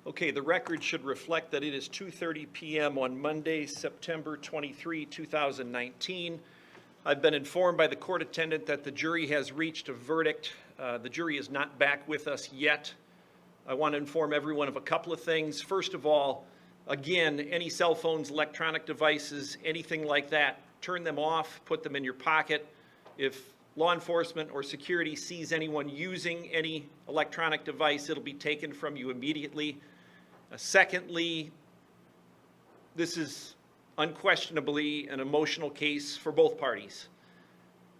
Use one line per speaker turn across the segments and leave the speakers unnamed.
Okay, the record should reflect that it is 2:30 p.m. on Monday, September 23, 2019. I've been informed by the court attendant that the jury has reached a verdict. The jury is not back with us yet. I want to inform everyone of a couple of things. First of all, again, any cell phones, electronic devices, anything like that, turn them off, put them in your pocket. If law enforcement or security sees anyone using any electronic device, it'll be taken from you immediately. Secondly, this is unquestionably an emotional case for both parties.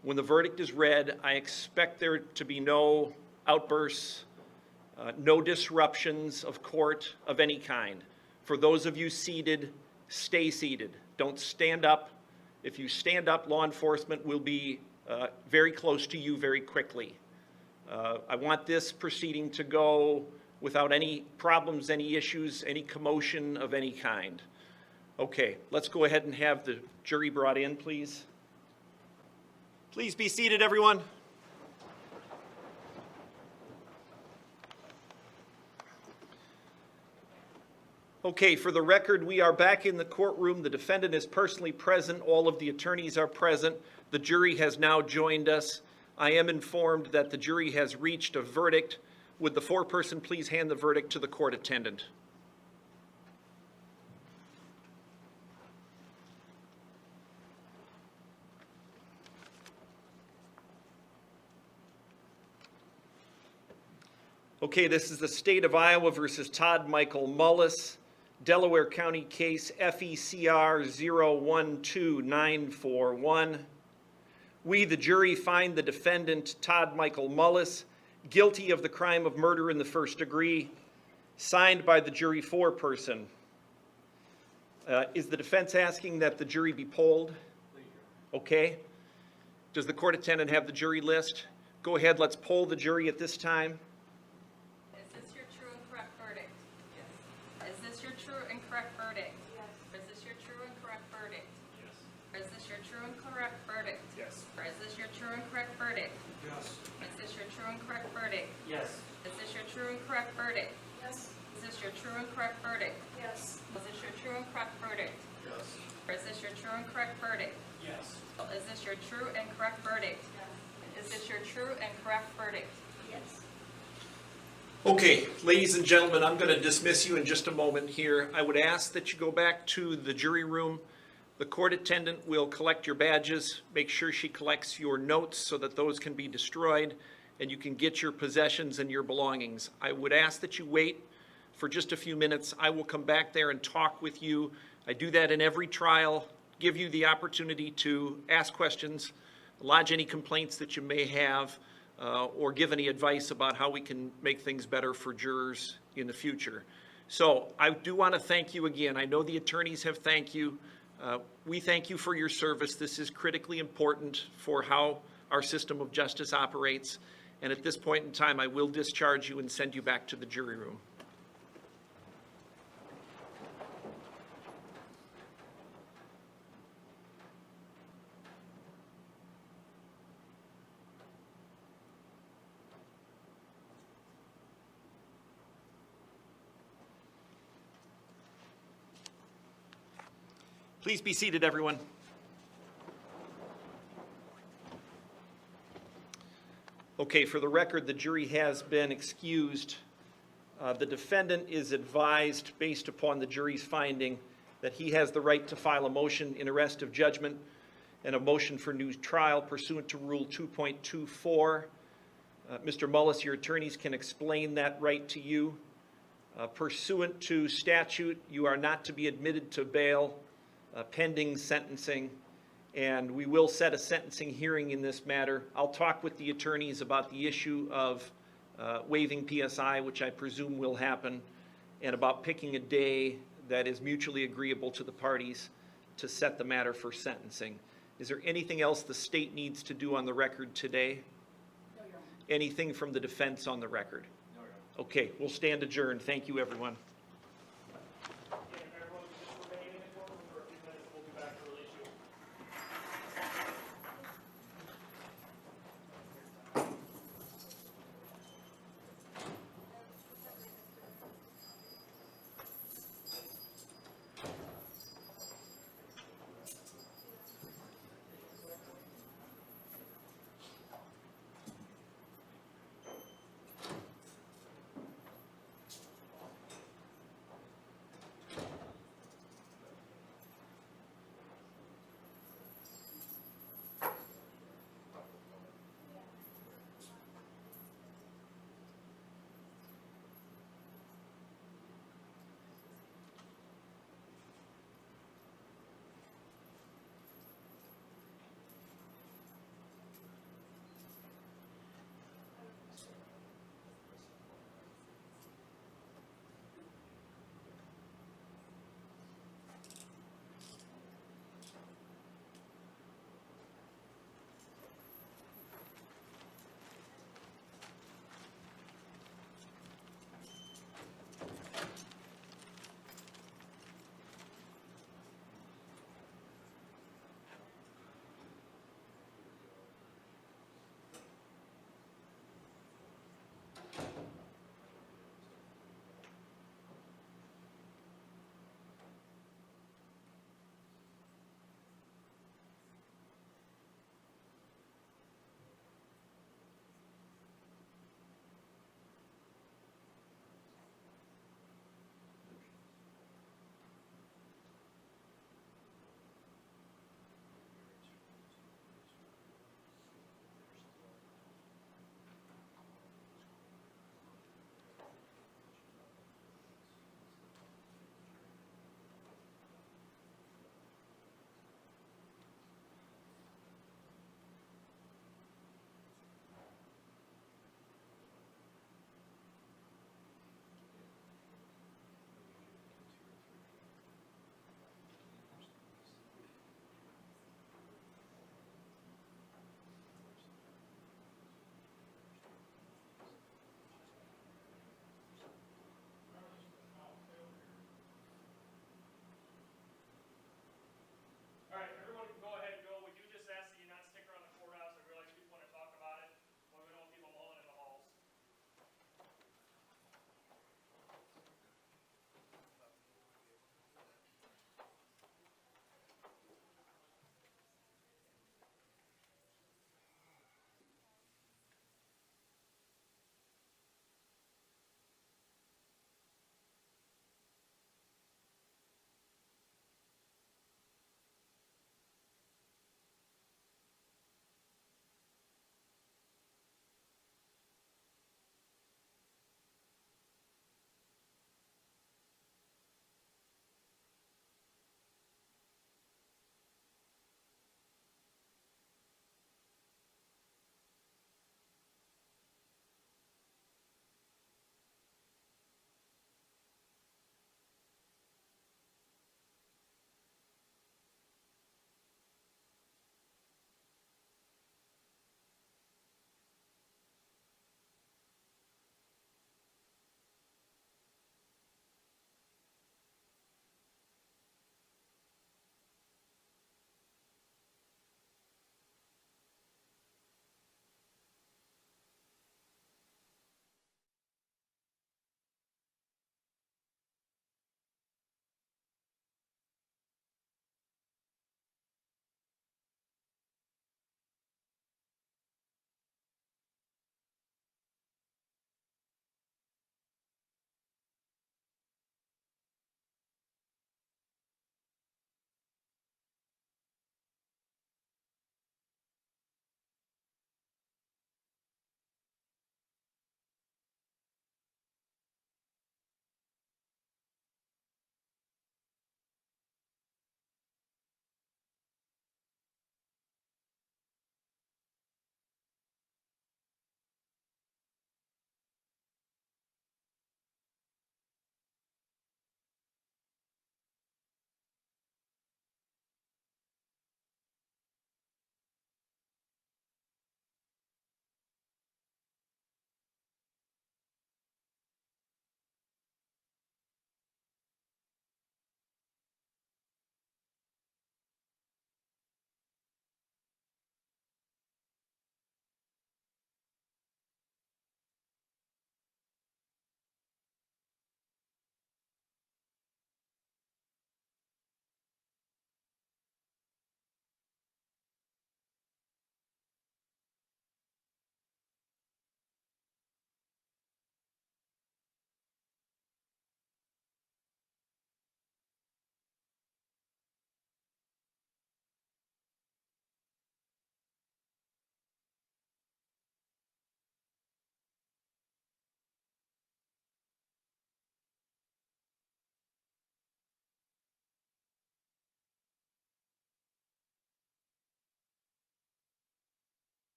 When the verdict is read, I expect there to be no outbursts, no disruptions of court of any kind. For those of you seated, stay seated. Don't stand up. If you stand up, law enforcement will be very close to you very quickly. I want this proceeding to go without any problems, any issues, any commotion of any kind. Okay, let's go ahead and have the jury brought in, please. Please be seated, everyone. Okay, for the record, we are back in the courtroom. The defendant is personally present. All of the attorneys are present. The jury has now joined us. I am informed that the jury has reached a verdict. Would the foreperson please hand the verdict to the court attendant? Okay, this is the State of Iowa versus Todd Michael Mullis, Delaware County case FECR 012941. We, the jury, find the defendant, Todd Michael Mullis, guilty of the crime of murder in the first degree, signed by the jury foreperson. Is the defense asking that the jury be polled? Okay. Does the court attendant have the jury list? Go ahead, let's poll the jury at this time.
Is this your true and correct verdict? Yes. Is this your true and correct verdict? Yes. Is this your true and correct verdict? Yes. Is this your true and correct verdict? Yes. Or is this your true and correct verdict? Yes. Is this your true and correct verdict? Yes. Is this your true and correct verdict? Yes. Is this your true and correct verdict? Yes. Is this your true and correct verdict? Yes. Or is this your true and correct verdict? Yes. Is this your true and correct verdict? Yes. Is this your true and correct verdict? Yes.
Okay, ladies and gentlemen, I'm going to dismiss you in just a moment here. I would ask that you go back to the jury room. The court attendant will collect your badges. Make sure she collects your notes so that those can be destroyed and you can get your possessions and your belongings. I would ask that you wait for just a few minutes. I will come back there and talk with you. I do that in every trial, give you the opportunity to ask questions, lodge any complaints that you may have, or give any advice about how we can make things better for jurors in the future. So I do want to thank you again. I know the attorneys have thanked you. We thank you for your service. This is critically important for how our system of justice operates. And at this point in time, I will discharge you and send you back to the jury room. Please be seated, everyone. Okay, for the record, the jury has been excused. The defendant is advised, based upon the jury's finding, that he has the right to file a motion in arrest of judgment and a motion for new trial pursuant to Rule 2.24. Mr. Mullis, your attorneys can explain that right to you. Pursuant to statute, you are not to be admitted to bail pending sentencing, and we will set a sentencing hearing in this matter. I'll talk with the attorneys about the issue of waiving PSI, which I presume will happen, and about picking a day that is mutually agreeable to the parties to set the matter for sentencing. Is there anything else the state needs to do on the record today?
No, Your Honor.
Anything from the defense on the record? No, Your Honor. Okay, we'll stand adjourned. Thank you, everyone.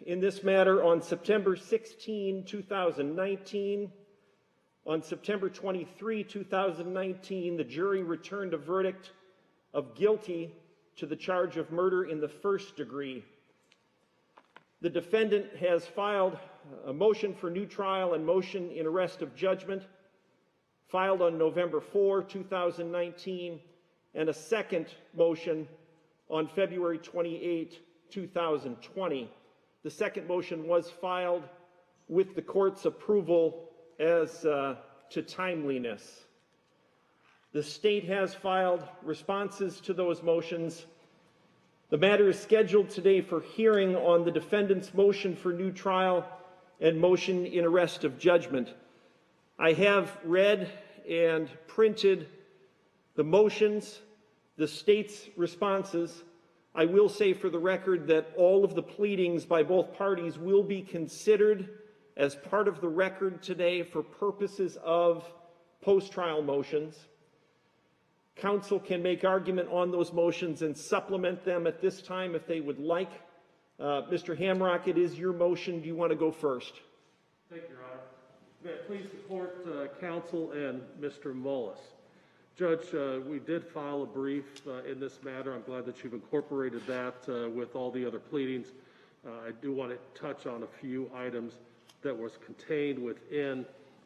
in this matter on September 16, 2019. On September 23, 2019, the jury returned a verdict of guilty to the charge of murder in the first degree. The defendant has filed a motion for new trial and motion in arrest of judgment, filed on November 4, 2019, and a second motion on February 28, 2020. The second motion was filed with the court's approval as to timeliness. The state has filed responses to those motions. The matter is scheduled today for hearing on the defendant's motion for new trial and motion in arrest of judgment. I have read and printed the motions, the state's responses. I will say for the record that all of the pleadings by both parties will be considered as part of the record today for purposes of post-trial motions. Counsel can make argument on those motions and supplement them at this time if they would like. Mr. Hamrock, it is your motion. Do you want to go first?
Thank you, Your Honor. May I please support counsel and Mr. Mullis. Judge, we did file a brief in this matter. I'm glad that you've incorporated that with all the other pleadings. I do want to touch on a few items that was contained within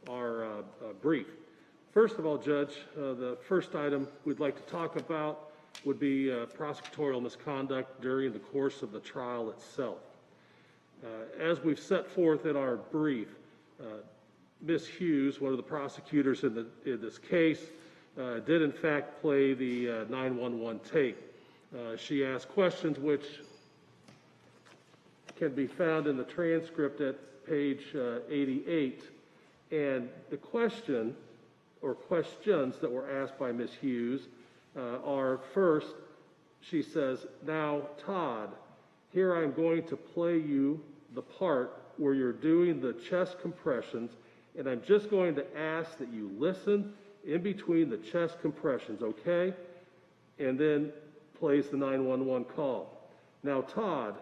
our brief. First of all, Judge, the first item we'd like to talk about would be prosecutorial misconduct during the course of the trial itself. As we've set forth in our brief, Ms. Hughes, one of the prosecutors in this case, did in fact play the 911 tape. She asked questions which can be found in the transcript at page 88, and the question or questions that were asked by Ms. Hughes are, first, she says, "Now, Todd, here I'm going to play you the part where you're doing the chest compressions, and I'm just going to ask that you listen in between the chest compressions, okay?" And then plays the 911 call. "Now, Todd,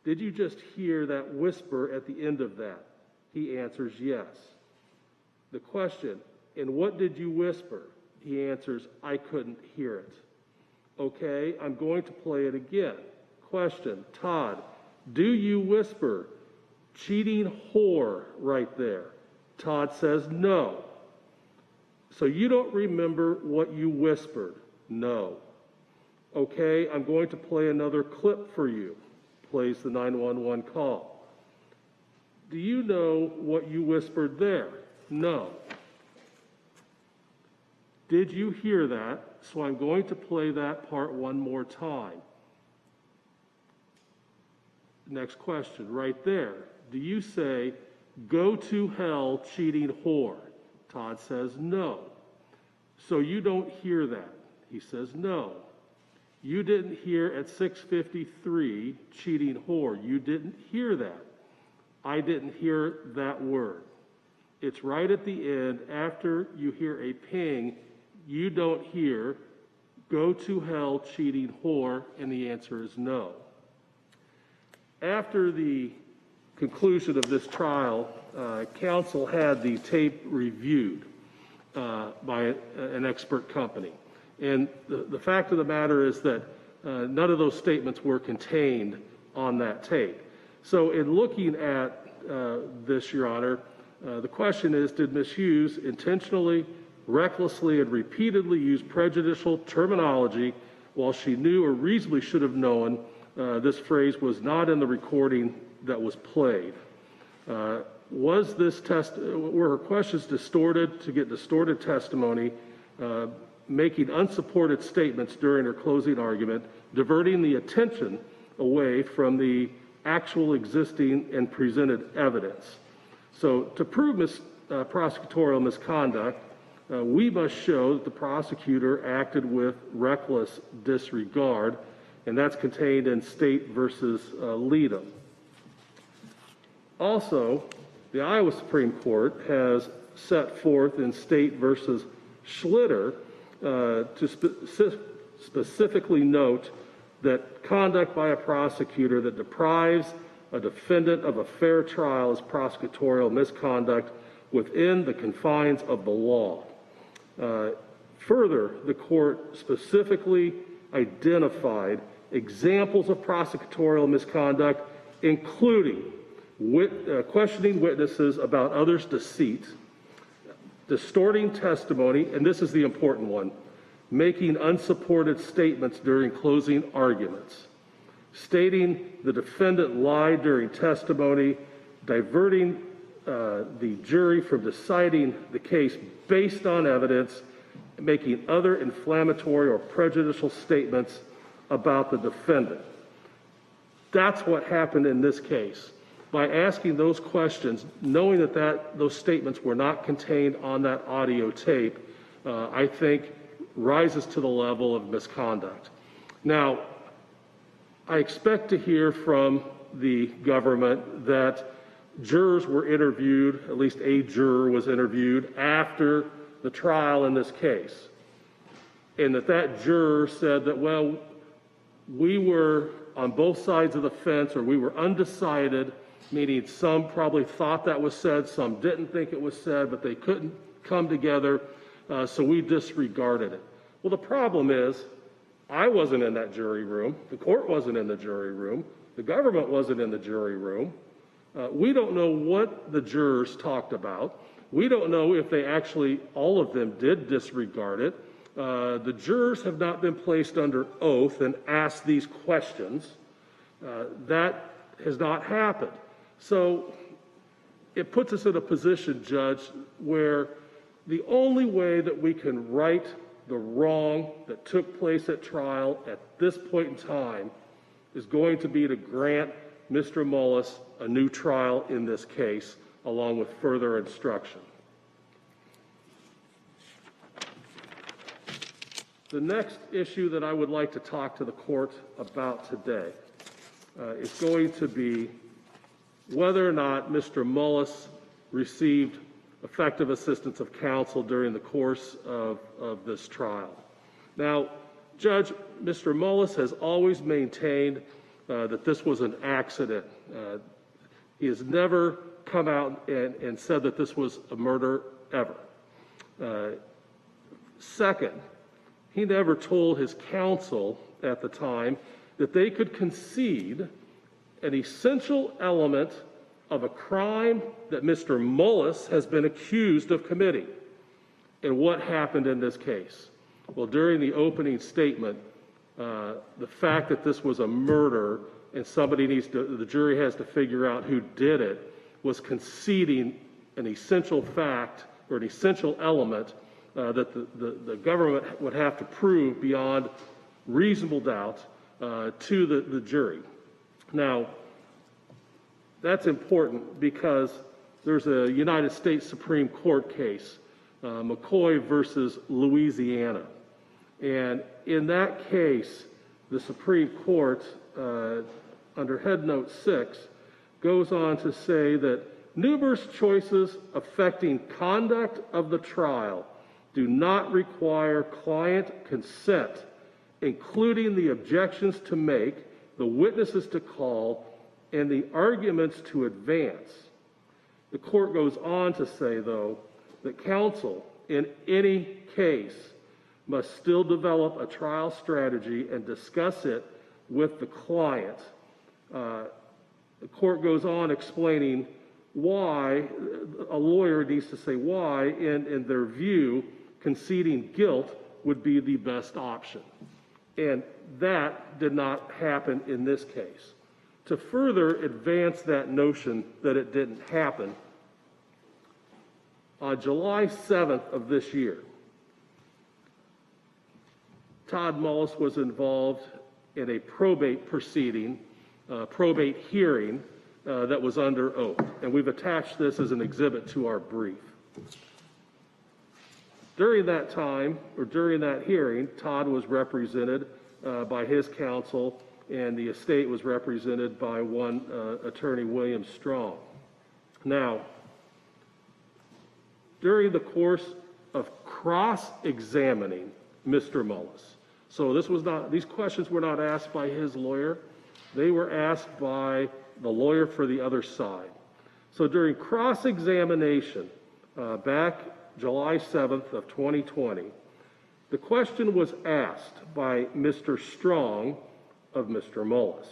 did you just hear that whisper at the end of that?" He answers, "Yes." The question, "And what did you whisper?" He answers, "I couldn't hear it." "Okay, I'm going to play it again." Question, "Todd, do you whisper 'cheating whore' right there?" Todd says, "No." "So you don't remember what you whispered?" "No." "Okay, I'm going to play another clip for you." Plays the 911 call. "Do you know what you whispered there?" "No." "Did you hear that? So I'm going to play that part one more time." Next question, right there. "Do you say, 'Go to hell, cheating whore'?" Todd says, "No." "So you don't hear that?" He says, "No." "You didn't hear at 6:53, cheating whore. You didn't hear that." "I didn't hear that word. It's right at the end after you hear a ping. You don't hear, 'Go to hell, cheating whore,' and the answer is no." After the conclusion of this trial, counsel had the tape reviewed by an expert company. And the fact of the matter is that none of those statements were contained on that tape. So in looking at this, Your Honor, the question is, did Ms. Hughes intentionally, recklessly, and repeatedly use prejudicial terminology while she knew or reasonably should have known this phrase was not in the recording that was played? Were her questions distorted to get distorted testimony, making unsupported statements during her closing argument, diverting the attention away from the actual existing and presented evidence? So to prove prosecutorial misconduct, we must show that the prosecutor acted with reckless disregard, and that's contained in State versus Leadham. Also, the Iowa Supreme Court has set forth in State versus Schlitter to specifically note that conduct by a prosecutor that deprives a defendant of a fair trial is prosecutorial misconduct within the confines of the law. Further, the court specifically identified examples of prosecutorial misconduct, including questioning witnesses about others' deceit, distorting testimony, and this is the important one, making unsupported statements during closing arguments, stating the defendant lied during testimony, diverting the jury from deciding the case based on evidence, making other inflammatory or prejudicial statements about the defendant. That's what happened in this case. By asking those questions, knowing that those statements were not contained on that audio tape, I think rises to the level of misconduct. Now, I expect to hear from the government that jurors were interviewed, at least a juror was interviewed after the trial in this case, and that juror said that, well, we were on both sides of the fence, or we were undecided, meaning some probably thought that was said, some didn't think it was said, but they couldn't come together, so we disregarded it. Well, the problem is, I wasn't in that jury room, the court wasn't in the jury room, the government wasn't in the jury room. We don't know what the jurors talked about. We don't know if they actually, all of them did disregard it. The jurors have not been placed under oath and asked these questions. That has not happened. So it puts us in a position, Judge, where the only way that we can right the wrong that took place at trial at this point in time is going to be to grant Mr. Mullis a new trial in this case, along with further instruction. The next issue that I would like to talk to the court about today is going to be whether or not Mr. Mullis received effective assistance of counsel during the course of this trial. Now, Judge, Mr. Mullis has always maintained that this was an accident. He has never come out and said that this was a murder ever. Second, he never told his counsel at the time that they could concede an essential element of a crime that Mr. Mullis has been accused of committing. And what happened in this case? Well, during the opening statement, the fact that this was a murder and the jury has to figure out who did it, was conceding an essential fact or an essential element that the government would have to prove beyond reasonable doubt to the jury. Now, that's important because there's a United States Supreme Court case, McCoy versus Louisiana. And in that case, the Supreme Court, under Head Note 6, goes on to say that numerous choices affecting conduct of the trial do not require client consent, including the objections to make, the witnesses to call, and the arguments to advance. The court goes on to say, though, that counsel in any case must still develop a trial strategy and discuss it with the client. The court goes on explaining why a lawyer needs to say why, in their view, conceding guilt would be the best option. And that did not happen in this case. To further advance that notion that it didn't happen, on July 7th of this year, Todd Mullis was involved in a probate proceeding, probate hearing that was under oath. And we've attached this as an exhibit to our brief. During that time, or during that hearing, Todd was represented by his counsel, and the estate was represented by one attorney, William Strong. Now, during the course of cross-examining Mr. Mullis, so these questions were not asked by his lawyer, they were asked by the lawyer for the other side. So during cross-examination back July 7th of 2020, the question was asked by Mr. Strong of Mr. Mullis.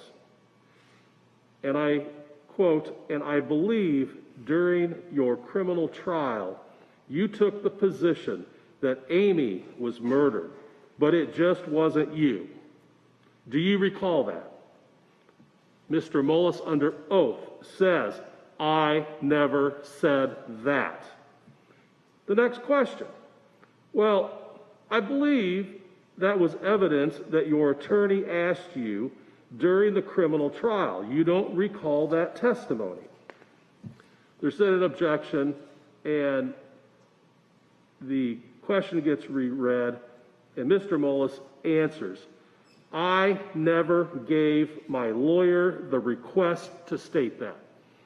And I quote, "And I believe during your criminal trial, you took the position that Amy was murdered, but it just wasn't you. Do you recall that?" Mr. Mullis, under oath, says, "I never said that." The next question. "Well, I believe that was evidence that your attorney asked you during the criminal trial. You don't recall that testimony." There's then an objection, and the question gets reread, and Mr. Mullis answers, "I never gave my lawyer the request to state that."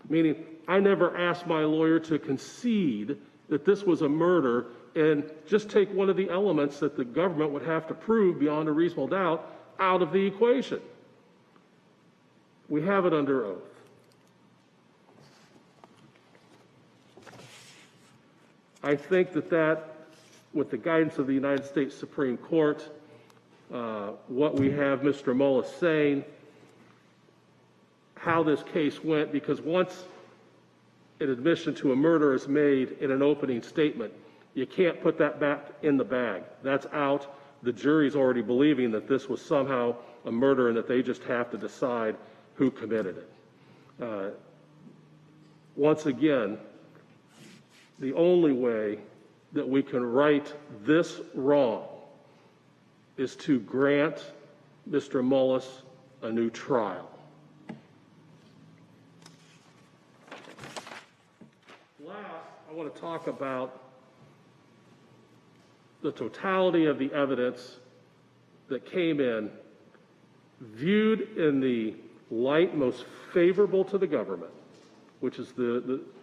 Meaning, I never asked my lawyer to concede that this was a murder and just take one of the elements that the government would have to prove beyond a reasonable doubt out of the equation. We have it under oath. I think that with the guidance of the United States Supreme Court, what we have Mr. Mullis saying, how this case went, because once an admission to a murder is made in an opening statement, you can't put that back in the bag. That's out. The jury's already believing that this was somehow a murder and that they just have to decide who committed it. Once again, the only way that we can right this wrong is to grant Mr. Mullis a new trial. Last, I want to talk about the totality of the evidence that came in, viewed in the light most favorable to the government, which is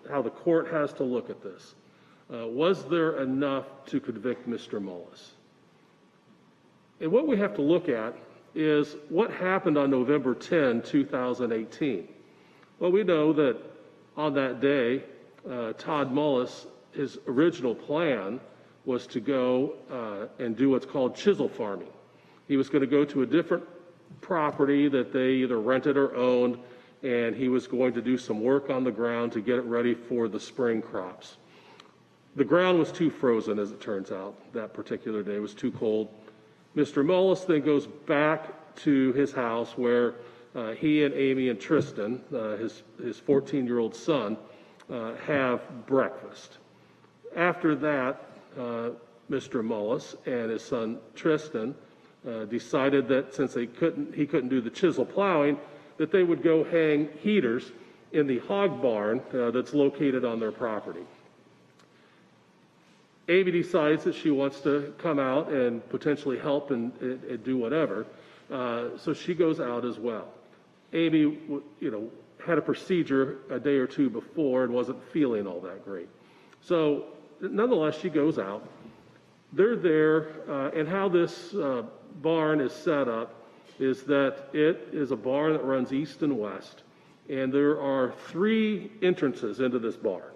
how the court has to look at this. Was there enough to convict Mr. Mullis? And what we have to look at is what happened on November 10, 2018. Well, we know that on that day, Todd Mullis, his original plan was to go and do what's called chisel farming. He was going to go to a different property that they either rented or owned, and he was going to do some work on the ground to get it ready for the spring crops. The ground was too frozen, as it turns out. That particular day was too cold. Mr. Mullis then goes back to his house where he and Amy and Tristan, his 14-year-old son, have breakfast. After that, Mr. Mullis and his son Tristan decided that since he couldn't do the chisel plowing, that they would go hang heaters in the hog barn that's located on their property. Amy decides that she wants to come out and potentially help and do whatever, so she goes out as well. Amy, had a procedure a day or two before and wasn't feeling all that great. So nonetheless, she goes out. They're there, and how this barn is set up is that it is a barn that runs east and west, and there are 3 entrances into this barn.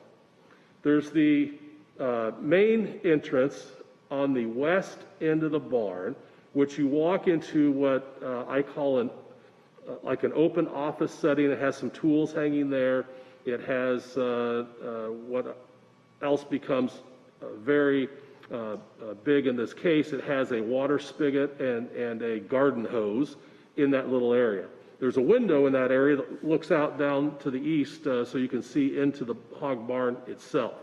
There's the main entrance on the west end of the barn, which you walk into what I call like an open office setting. It has some tools hanging there. It has what else becomes very big in this case. It has a water spigot and a garden hose in that little area. There's a window in that area that looks out down to the east so you can see into the hog barn itself.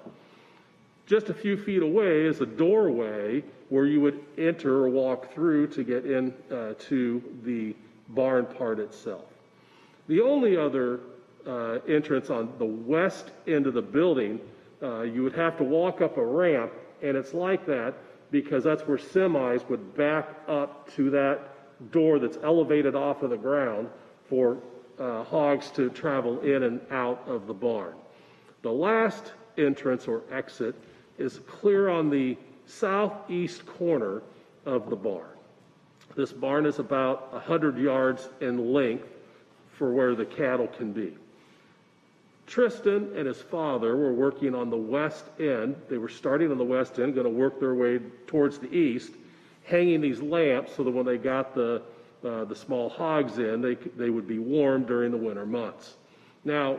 Just a few feet away is a doorway where you would enter or walk through to get in to the barn part itself. The only other entrance on the west end of the building, you would have to walk up a ramp, and it's like that because that's where semis would back up to that door that's elevated off of the ground for hogs to travel in and out of the barn. The last entrance or exit is clear on the southeast corner of the barn. This barn is about 100 yards in length for where the cattle can be. Tristan and his father were working on the west end. They were starting on the west end, going to work their way towards the east, hanging these lamps so that when they got the small hogs in, they would be warm during the winter months. Now,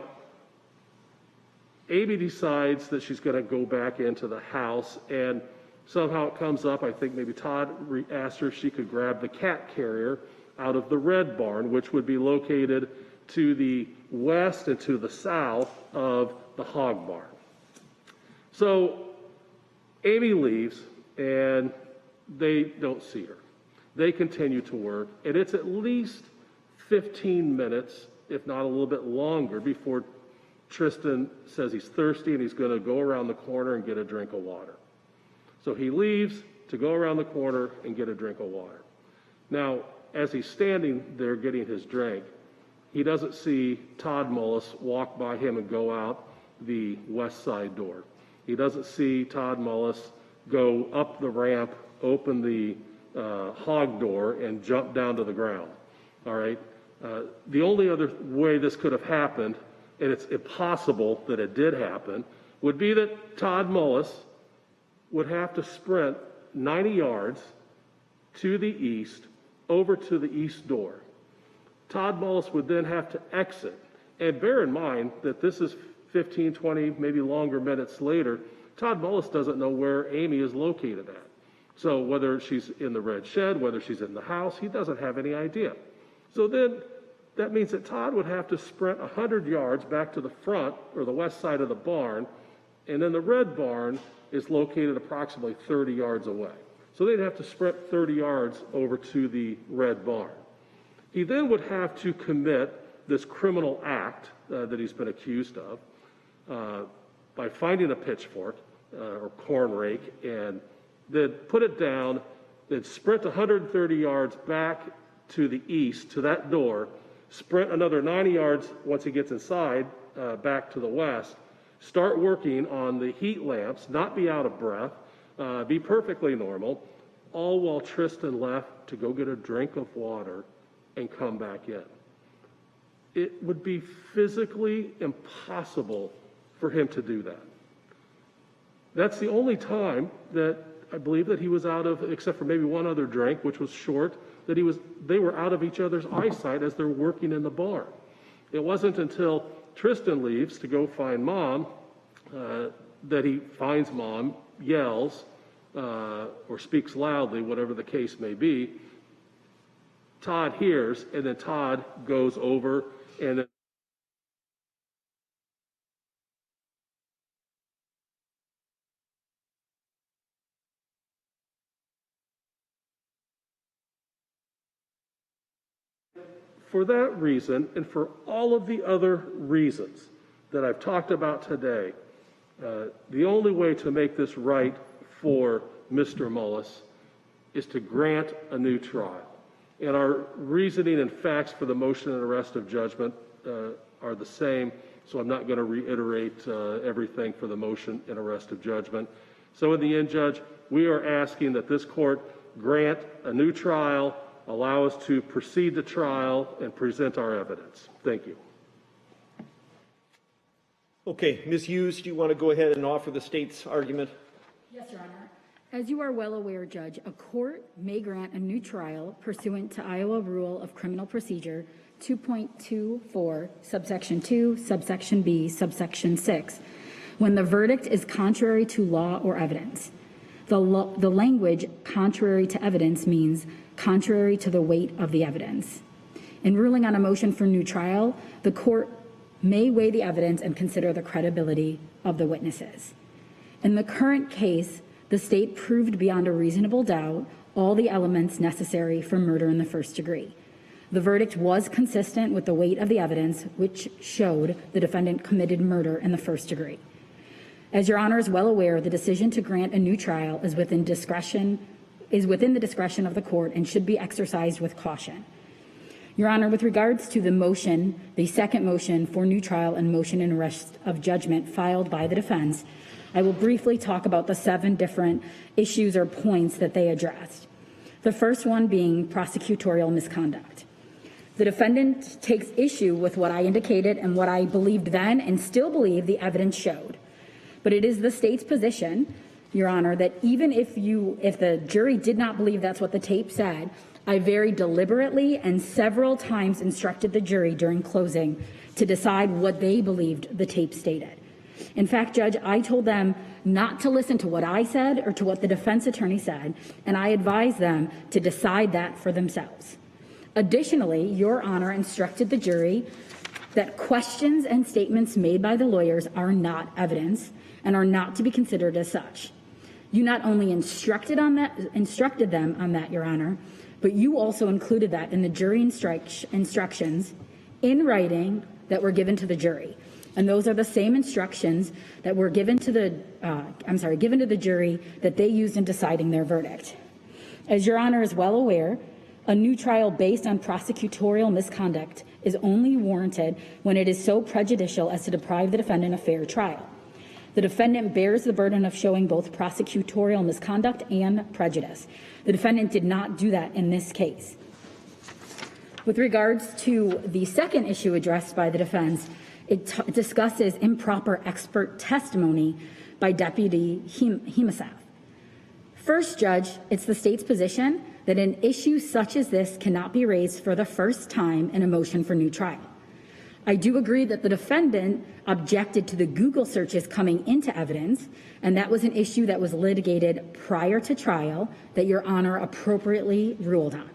Amy decides that she's going to go back into the house, and somehow it comes up, I think maybe Todd asked her if she could grab the cat carrier out of the red barn, which would be located to the west and to the south of the hog barn. So Amy leaves, and they don't see her. They continue to work, and it's at least 15 minutes, if not a little bit longer, before Tristan says he's thirsty and he's going to go around the corner and get a drink of water. So he leaves to go around the corner and get a drink of water. Now, as he's standing there getting his drink, he doesn't see Todd Mullis walk by him and go out the west side door. He doesn't see Todd Mullis go up the ramp, open the hog door, and jump down to the ground. All right? The only other way this could have happened, and it's impossible that it did happen, would be that Todd Mullis would have to sprint 90 yards to the east, over to the east door. Todd Mullis would then have to exit. And bear in mind that this is 15, 20, maybe longer minutes later. Todd Mullis doesn't know where Amy is located at. So whether she's in the red shed, whether she's in the house, he doesn't have any idea. So then that means that Todd would have to sprint 100 yards back to the front or the west side of the barn, and then the red barn is located approximately 30 yards away. So they'd have to sprint 30 yards over to the red barn. He then would have to commit this criminal act that he's been accused of by finding a pitchfork or corn rake and then put it down, then sprint 130 yards back to the east to that door, sprint another 90 yards once he gets inside back to the west, start working on the heat lamps, not be out of breath, be perfectly normal, all while Tristan left to go get a drink of water and come back in. It would be physically impossible for him to do that. That's the only time that I believe that he was out of, except for maybe one other drink, which was short, that they were out of each other's eyesight as they're working in the barn. It wasn't until Tristan leaves to go find Mom that he finds Mom, yells, or speaks loudly, whatever the case may be. Todd hears, and then Todd goes over and then for that reason, and for all of the other reasons that I've talked about today, the only way to make this right for Mr. Mullis is to grant a new trial. And our reasoning and facts for the motion and arrest of judgment are the same, so I'm not going to reiterate everything for the motion and arrest of judgment. So in the end, Judge, we are asking that this court grant a new trial, allow us to proceed to trial, and present our evidence. Thank you.
Okay, Ms. Hughes, do you want to go ahead and offer the state's argument?
Yes, Your Honor. As you are well aware, Judge, a court may grant a new trial pursuant to Iowa Rule of Criminal Procedure 2.24, subsection 2, subsection B, subsection 6, when the verdict is contrary to law or evidence. The language contrary to evidence means contrary to the weight of the evidence. In ruling on a motion for new trial, the court may weigh the evidence and consider the credibility of the witnesses. In the current case, the state proved beyond a reasonable doubt all the elements necessary for murder in the first degree. The verdict was consistent with the weight of the evidence, which showed the defendant committed murder in the first degree. As Your Honor is well aware, the decision to grant a new trial is within the discretion of the court and should be exercised with caution. Your Honor, with regards to the motion, the second motion for new trial and motion in arrest of judgment filed by the defense, I will briefly talk about the 7 different issues or points that they addressed. The first one being prosecutorial misconduct. The defendant takes issue with what I indicated and what I believed then and still believe the evidence showed. But it is the state's position, Your Honor, that even if the jury did not believe that's what the tape said, I very deliberately and several times instructed the jury during closing to decide what they believed the tape stated. In fact, Judge, I told them not to listen to what I said or to what the defense attorney said, and I advised them to decide that for themselves. Additionally, Your Honor instructed the jury that questions and statements made by the lawyers are not evidence and are not to be considered as such. You not only instructed them on that, Your Honor, but you also included that in the jury instructions in writing that were given to the jury. And those are the same instructions that were given to the jury that they used in deciding their verdict. As Your Honor is well aware, a new trial based on prosecutorial misconduct is only warranted when it is so prejudicial as to deprive the defendant of fair trial. The defendant bears the burden of showing both prosecutorial misconduct and prejudice. The defendant did not do that in this case. With regards to the second issue addressed by the defense, it discusses improper expert testimony by Deputy Hemesath. First, Judge, it's the state's position that an issue such as this cannot be raised for the first time in a motion for new trial. I do agree that the defendant objected to the Google searches coming into evidence, and that was an issue that was litigated prior to trial that Your Honor appropriately ruled on.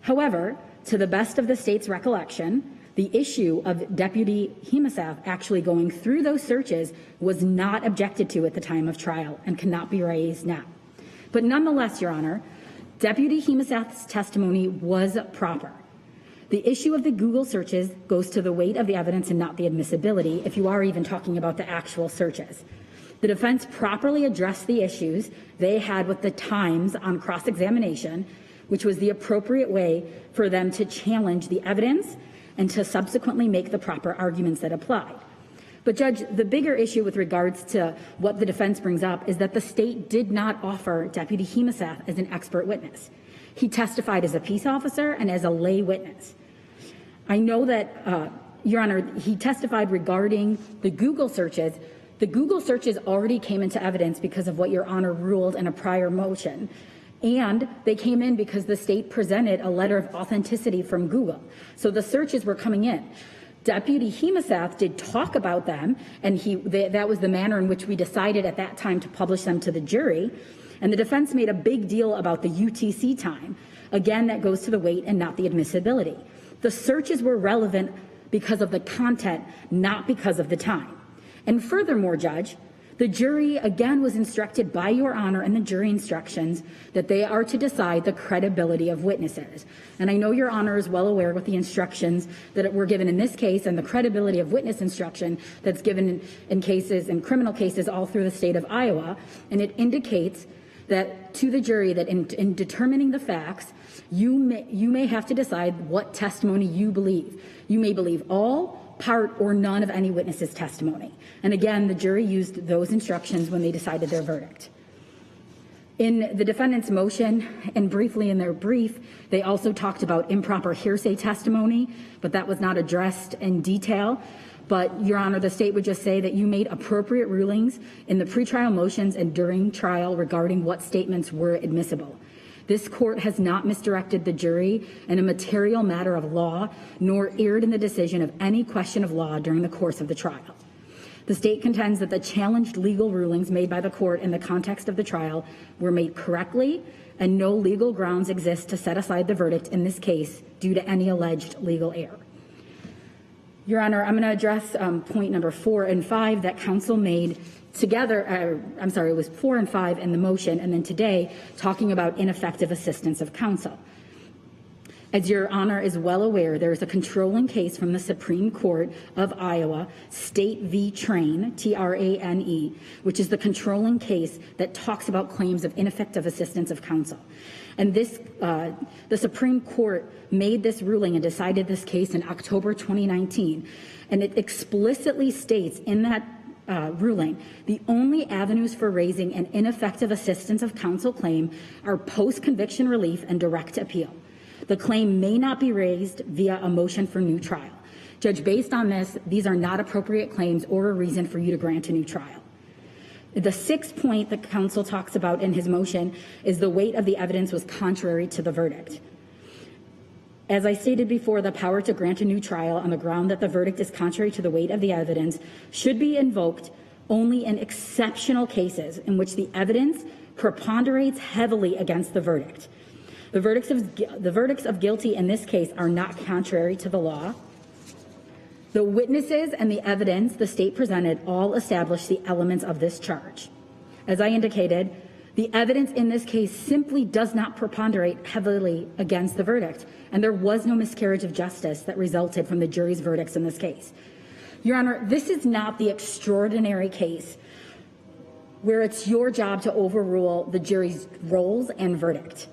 However, to the best of the state's recollection, the issue of Deputy Hemesath actually going through those searches was not objected to at the time of trial and cannot be raised now. But nonetheless, Your Honor, Deputy Hemesath's testimony was proper. The issue of the Google searches goes to the weight of the evidence and not the admissibility, if you are even talking about the actual searches. The defense properly addressed the issues they had with the Times on cross-examination, which was the appropriate way for them to challenge the evidence and to subsequently make the proper arguments that applied. But Judge, the bigger issue with regards to what the defense brings up is that the state did not offer Deputy Hemesath as an expert witness. He testified as a peace officer and as a lay witness. I know that, Your Honor, he testified regarding the Google searches. The Google searches already came into evidence because of what Your Honor ruled in a prior motion. And they came in because the state presented a letter of authenticity from Google. So the searches were coming in. Deputy Hemesath did talk about them, and that was the manner in which we decided at that time to publish them to the jury. And the defense made a big deal about the UTC time. Again, that goes to the weight and not the admissibility. The searches were relevant because of the content, not because of the time. And furthermore, Judge, the jury again was instructed by Your Honor in the jury instructions that they are to decide the credibility of witnesses. And I know Your Honor is well aware with the instructions that were given in this case and the credibility of witness instruction that's given in criminal cases all through the state of Iowa. And it indicates that to the jury that in determining the facts, you may have to decide what testimony you believe. You may believe all, part, or none of any witness's testimony. And again, the jury used those instructions when they decided their verdict. In the defendant's motion and briefly in their brief, they also talked about improper hearsay testimony, but that was not addressed in detail. But Your Honor, the state would just say that you made appropriate rulings in the pretrial motions and during trial regarding what statements were admissible. This court has not misdirected the jury in a material matter of law, nor erred in the decision of any question of law during the course of the trial. The state contends that the challenged legal rulings made by the court in the context of the trial were made correctly, and no legal grounds exist to set aside the verdict in this case due to any alleged legal error. Your Honor, I'm going to address point number 4 and 5 that counsel made together. It was 4 and 5 in the motion, and then today talking about ineffective assistance of counsel. As Your Honor is well aware, there is a controlling case from the Supreme Court of Iowa, State v. Trane, Trane, which is the controlling case that talks about claims of ineffective assistance of counsel. And the Supreme Court made this ruling and decided this case in October 2019. And it explicitly states in that ruling, the only avenues for raising an ineffective assistance of counsel claim are post-conviction relief and direct appeal. The claim may not be raised via a motion for new trial. Judge, based on this, these are not appropriate claims or a reason for you to grant a new trial. The sixth point that counsel talks about in his motion is the weight of the evidence was contrary to the verdict. As I stated before, the power to grant a new trial on the ground that the verdict is contrary to the weight of the evidence should be invoked only in exceptional cases in which the evidence preponderates heavily against the verdict. The verdicts of guilty in this case are not contrary to the law. The witnesses and the evidence the state presented all establish the elements of this charge. As I indicated, the evidence in this case simply does not preponderate heavily against the verdict, and there was no miscarriage of justice that resulted from the jury's verdicts in this case. Your Honor, this is not the extraordinary case where it's your job to overrule the jury's roles and verdict.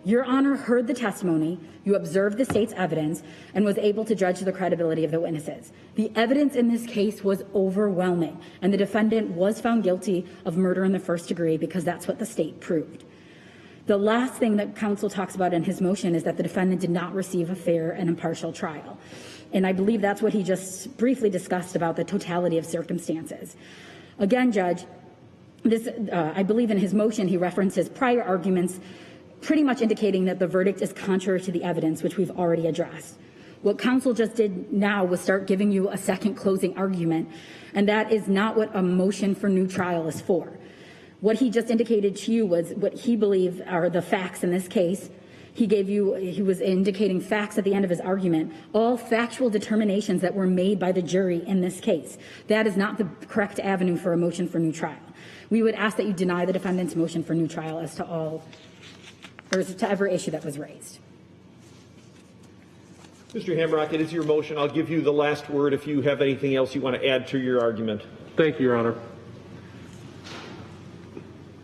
Your Honor heard the testimony, you observed the state's evidence, and was able to judge the credibility of the witnesses. The evidence in this case was overwhelming, and the defendant was found guilty of murder in the first degree because that's what the state proved. The last thing that counsel talks about in his motion is that the defendant did not receive a fair and impartial trial. And I believe that's what he just briefly discussed about the totality of circumstances. Again, Judge, I believe in his motion he references prior arguments pretty much indicating that the verdict is contrary to the evidence, which we've already addressed. What counsel just did now was start giving you a second closing argument, and that is not what a motion for new trial is for. What he just indicated to you was what he believed are the facts in this case. He was indicating facts at the end of his argument, all factual determinations that were made by the jury in this case. That is not the correct avenue for a motion for new trial. We would ask that you deny the defendant's motion for new trial as to all, or to every issue that was raised.
Mr. Hamrock, it is your motion. I'll give you the last word if you have anything else you want to add to your argument.
Thank you, Your Honor.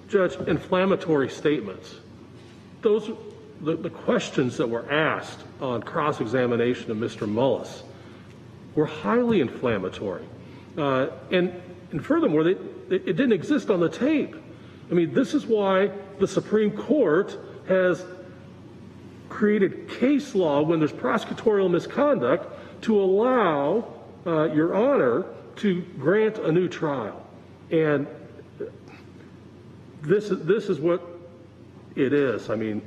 Judge, inflammatory statements. The questions that were asked on cross-examination of Mr. Mullis were highly inflammatory. And furthermore, it didn't exist on the tape. I mean, this is why the Supreme Court has created case law when there's prosecutorial misconduct to allow Your Honor to grant a new trial. And this is what it is. I mean,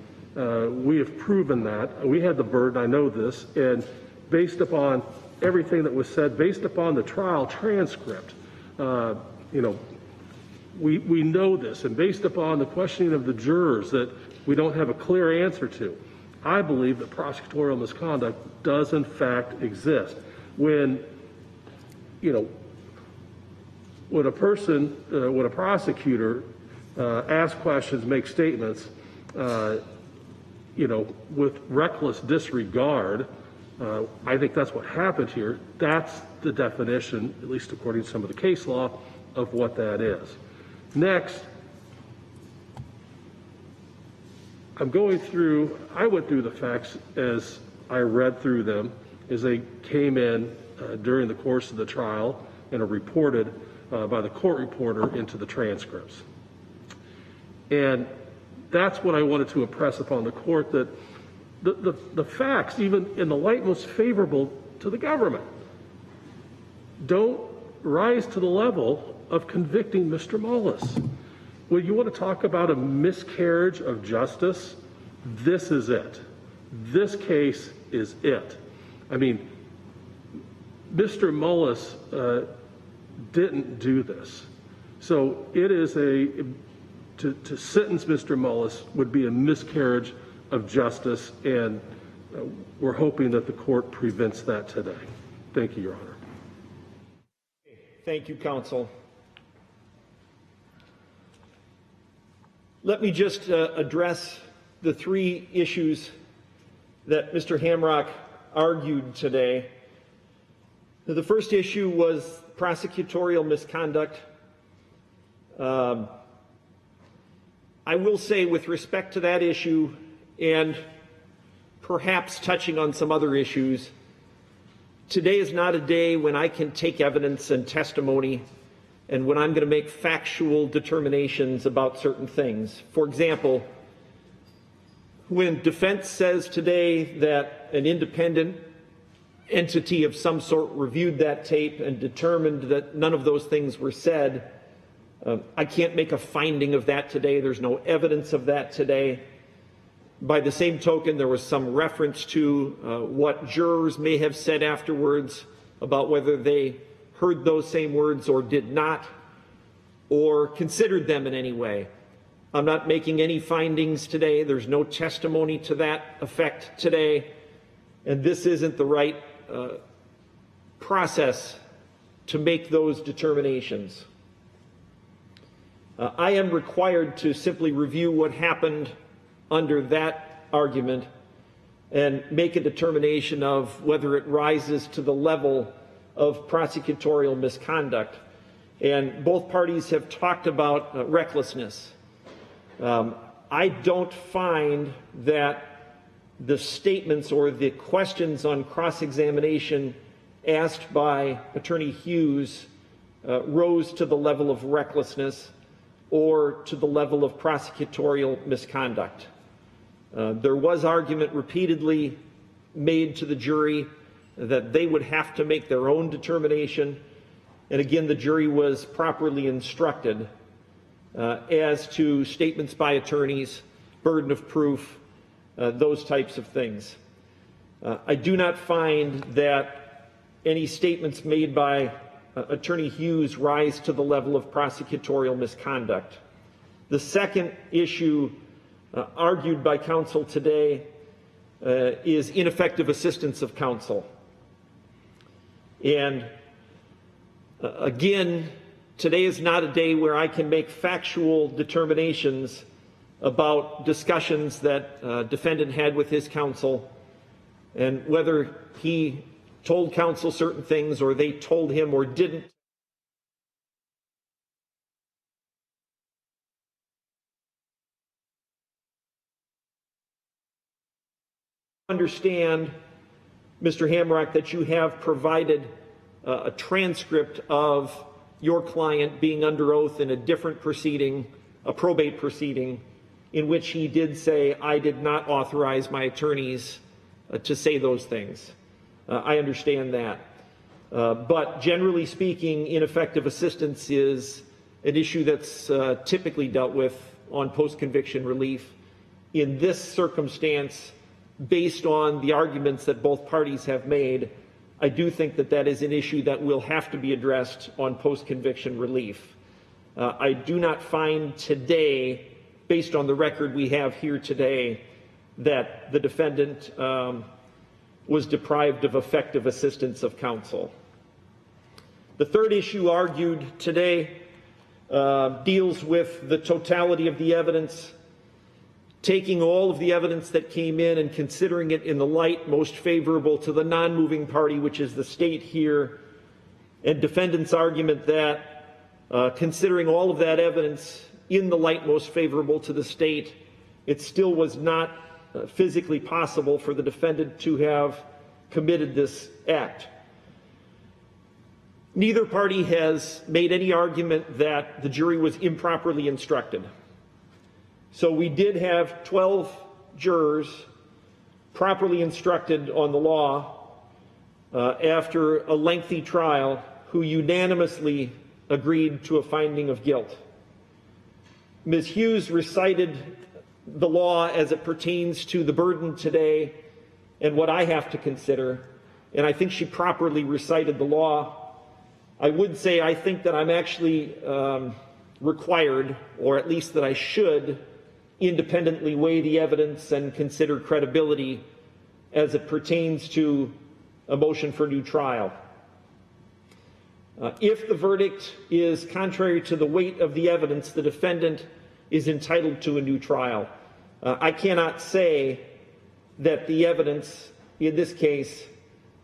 we have proven that. We had the burden, I know this, and based upon everything that was said, based upon the trial transcript, we know this, and based upon the questioning of the jurors that we don't have a clear answer to, I believe that prosecutorial misconduct does in fact exist. When a prosecutor asks questions, makes statements, with reckless disregard, I think that's what happened here. That's the definition, at least according to some of the case law, of what that is. Next, I went through the facts as I read through them as they came in during the course of the trial and are reported by the court reporter into the transcripts. And that's what I wanted to impress upon the court, that the facts, even in the light most favorable to the government, don't rise to the level of convicting Mr. Mullis. Well, you want to talk about a miscarriage of justice? This is it. This case is it. I mean, Mr. Mullis didn't do this. So it is to sentence Mr. Mullis would be a miscarriage of justice, and we're hoping that the court prevents that today. Thank you, Your Honor.
Thank you, counsel. Let me just address the three issues that Mr. Hamrock argued today. The first issue was prosecutorial misconduct. I will say, with respect to that issue, and perhaps touching on some other issues, today is not a day when I can take evidence and testimony and when I'm going to make factual determinations about certain things. For example, When defense says today that an independent entity of some sort reviewed that tape and determined that none of those things were said, I can't make a finding of that today. There's no evidence of that today. By the same token, there was some reference to what jurors may have said afterwards about whether they heard those same words or did not, or considered them in any way. I'm not making any findings today. There's no testimony to that effect today. And this isn't the right process to make those determinations. I am required to simply review what happened under that argument and make a determination of whether it rises to the level of prosecutorial misconduct. And both parties have talked about recklessness. I don't find that the statements or the questions on cross-examination asked by Attorney Hughes rose to the level of recklessness or to the level of prosecutorial misconduct. There was argument repeatedly made to the jury that they would have to make their own determination. And again, the jury was properly instructed as to statements by attorneys, burden of proof, those types of things. I do not find that any statements made by Attorney Hughes rise to the level of prosecutorial misconduct. The second issue argued by counsel today is ineffective assistance of counsel. And again, today is not a day where I can make factual determinations about discussions that defendant had with his counsel and whether he told counsel certain things or they told him or didn't. Understand, Mr. Hamrock, that you have provided a transcript of your client being under oath in a different proceeding, a probate proceeding, in which he did say, I did not authorize my attorneys to say those things. I understand that. But generally speaking, ineffective assistance is an issue that's typically dealt with on post-conviction relief. In this circumstance, based on the arguments that both parties have made, I do think that that is an issue that will have to be addressed on post-conviction relief. I do not find today, based on the record we have here today, that the defendant was deprived of effective assistance of counsel. The third issue argued today deals with the totality of the evidence, taking all of the evidence that came in and considering it in the light most favorable to the non-moving party, which is the state here, and defendant's argument that considering all of that evidence in the light most favorable to the state, it still was not physically possible for the defendant to have committed this act. Neither party has made any argument that the jury was improperly instructed. So we did have 12 jurors properly instructed on the law after a lengthy trial who unanimously agreed to a finding of guilt. Ms. Hughes recited the law as it pertains to the burden today and what I have to consider, and I think she properly recited the law. I would say I think that I'm actually required, or at least that I should, independently weigh the evidence and consider credibility as it pertains to a motion for new trial. If the verdict is contrary to the weight of the evidence, the defendant is entitled to a new trial. I cannot say that the evidence in this case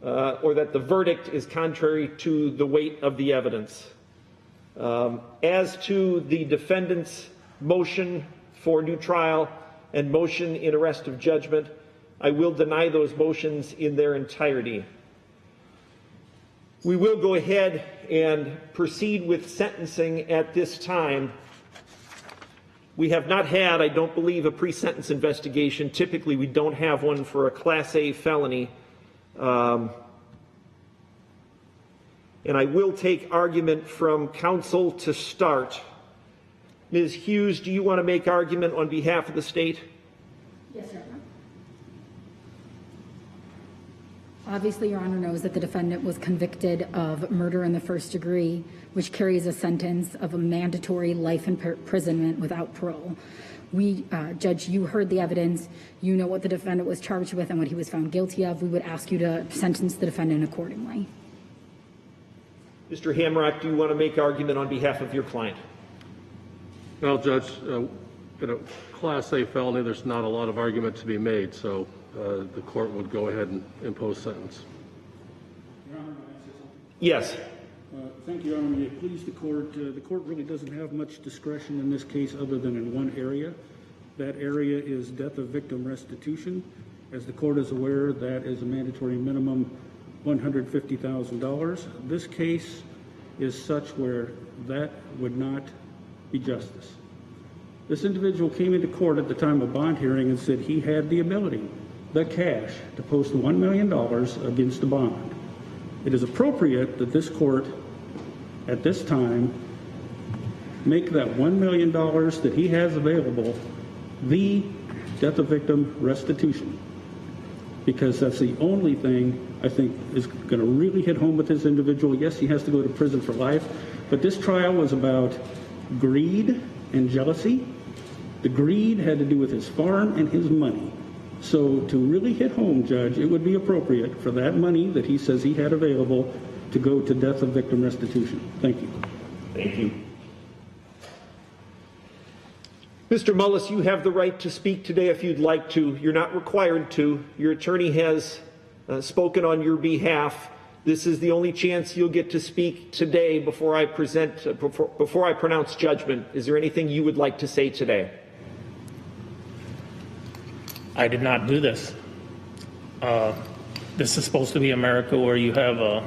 or that the verdict is contrary to the weight of the evidence. As to the defendant's motion for new trial and motion in arrest of judgment, I will deny those motions in their entirety. We will go ahead and proceed with sentencing at this time. We have not had, I don't believe, a pre-sentence investigation. Typically, we don't have one for a Class A felony. And I will take argument from counsel to start. Ms. Hughes, do you want to make argument on behalf of the state?
Yes, Your Honor. Obviously, Your Honor knows that the defendant was convicted of murder in the first degree, which carries a sentence of a mandatory life imprisonment without parole. Judge, you heard the evidence. You know what the defendant was charged with and what he was found guilty of. We would ask you to sentence the defendant accordingly.
Mr. Hamrock, do you want to make argument on behalf of your client?
Well, Judge, in a Class A felony, there's not a lot of argument to be made, so the court would go ahead and impose sentence.
Your Honor, may I say something?
Yes.
Thank you, Your Honor. May it please the court really doesn't have much discretion in this case other than in one area. That area is death of victim restitution. As the court is aware, that is a mandatory minimum $150,000. This case is such where that would not be justice. This individual came into court at the time of bond hearing and said he had the ability, the cash, to post $1 million against a bond. It is appropriate that this court, at this time, make that $1 million that he has available the death of victim restitution, because that's the only thing I think is going to really hit home with this individual. Yes, he has to go to prison for life, but this trial was about greed and jealousy. The greed had to do with his farm and his money. So to really hit home, Judge, it would be appropriate for that money that he says he had available to go to death of victim restitution. Thank you.
Thank you. Mr. Mullis, you have the right to speak today if you'd like to. You're not required to. Your attorney has spoken on your behalf. This is the only chance you'll get to speak today before I pronounce judgment. Is there anything you would like to say today?
I did not do this. This is supposed to be America where you have a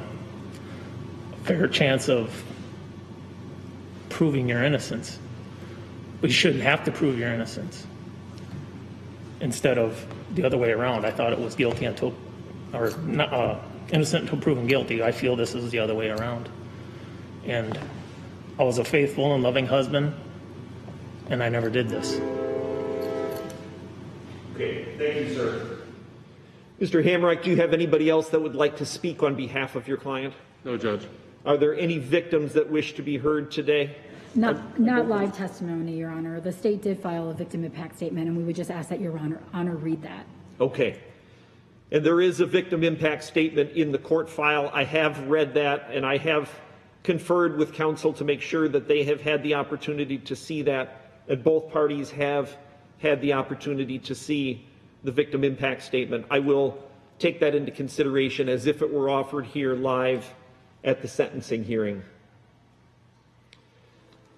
fair chance of proving your innocence. But you shouldn't have to prove your innocence. Instead of the other way around. I thought it was guilty until, or not, innocent until proven guilty. I feel this is the other way around. And I was a faithful and loving husband, and I never did this.
Okay, thank you, sir. Mr. Hamrick, do you have anybody else that would like to speak on behalf of your client?
No, Judge.
Are there any victims that wish to be heard today?
Not live testimony, Your Honor. The state did file a victim impact statement, and we would just ask that Your Honor read that.
Okay. And there is a victim impact statement in the court file. I have read that, and I have conferred with counsel to make sure that they have had the opportunity to see that, and both parties have had the opportunity to see the victim impact statement. I will take that into consideration as if it were offered here live at the sentencing hearing.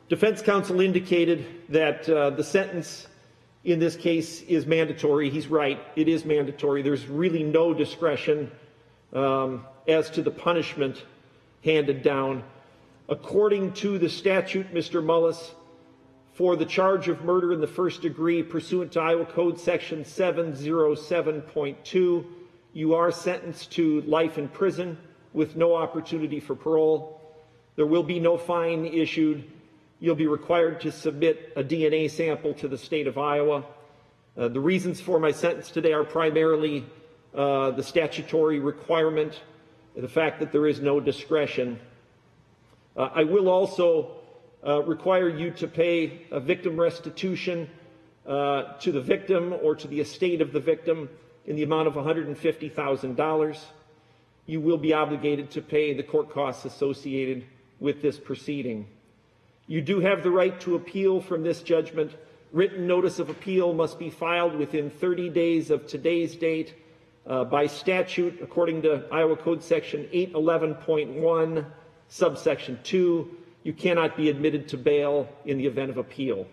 Defense counsel indicated that the sentence in this case is mandatory. He's right. It is mandatory. There's really no discretion as to the punishment handed down. According to the statute, Mr. Mullis, for the charge of murder in the first degree pursuant to Iowa Code Section 707.2, you are sentenced to life in prison with no opportunity for parole. There will be no fine issued. You'll be required to submit a DNA sample to the state of Iowa. The reasons for my sentence today are primarily the statutory requirement, the fact that there is no discretion. I will also require you to pay a victim restitution to the victim or to the estate of the victim in the amount of $150,000. You will be obligated to pay the court costs associated with this proceeding. You do have the right to appeal from this judgment. Written notice of appeal must be filed within 30 days of today's date. By statute, according to Iowa Code Section 811.1, subsection 2, you cannot be admitted to bail in the event of appeal.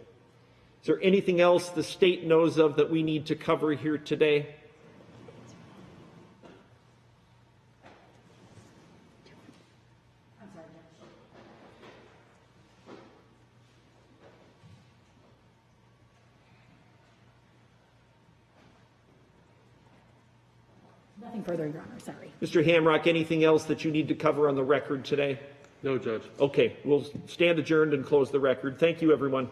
Is there anything else the state knows of that we need to cover here today?
Nothing further, Your Honor, sorry.
Mr. Hamrock, anything else that you need to cover on the record today?
No, Judge.
Okay, we'll stand adjourned and close the record. Thank you, everyone.